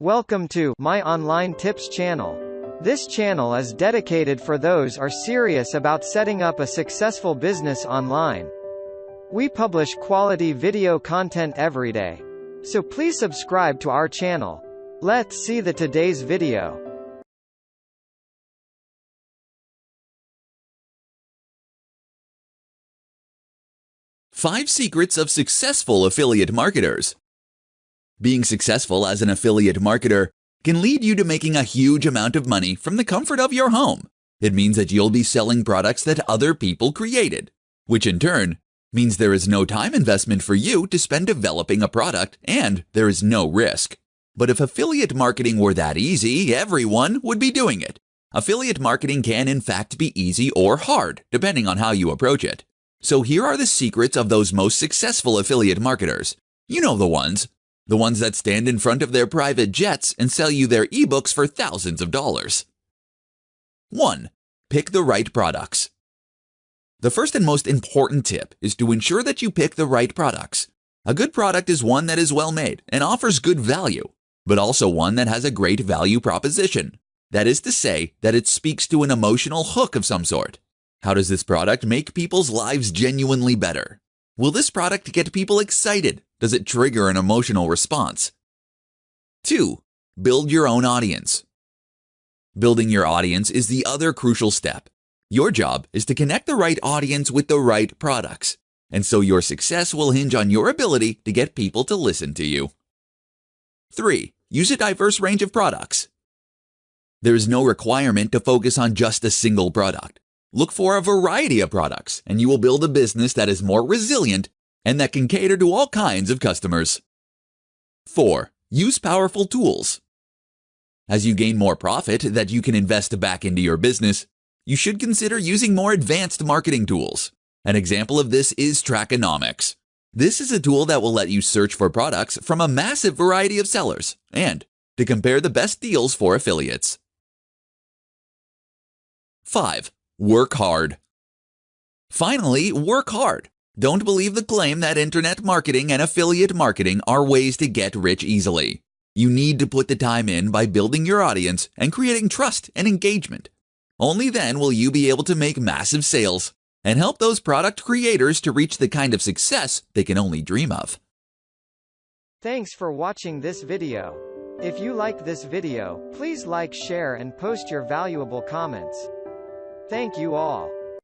Welcome to My Online Tips channel. This channel is dedicated for those are serious about setting up a successful business online. We publish quality video content every day. So please subscribe to our channel. Let's see today's video. Five secrets of successful affiliate marketers. Being successful as an affiliate marketer can lead you to making a huge amount of money from the comfort of your home. It means that you'll be selling products that other people created, which in turn means there is no time investment for you to spend developing a product and there is no risk. But if affiliate marketing were that easy, everyone would be doing it. Affiliate marketing can in fact be easy or hard, depending on how you approach it. So here are the secrets of those most successful affiliate marketers. You know the ones that stand in front of their private jets and sell you their ebooks for thousands of dollars. 1. Pick the right products. The first and most important tip is to ensure that you pick the right products. A good product is one that is well made and offers good value, but also one that has a great value proposition. That is to say, that it speaks to an emotional hook of some sort. How does this product make people's lives genuinely better? Will this product get people excited? Does it trigger an emotional response? 2. Build your own audience. Building your audience is the other crucial step. Your job is to connect the right audience with the right products, and so your success will hinge on your ability to get people to listen to you. 3. Use a diverse range of products. There is no requirement to focus on just a single product. Look for a variety of products, and you will build a business that is more resilient and that can cater to all kinds of customers. 4. Use powerful tools. As you gain more profit that you can invest back into your business, you should consider using more advanced marketing tools. An example of this is Trackonomics. This is a tool that will let you search for products from a massive variety of sellers and to compare the best deals for affiliates. 5. Work hard. Finally, work hard. Don't believe the claim that internet marketing and affiliate marketing are ways to get rich easily. You need to put the time in by building your audience and creating trust and engagement. Only then will you be able to make massive sales and help those product creators to reach the kind of success they can only dream of. Thanks for watching this video. If you liked this video, please like, share and post your valuable comments. Thank you all.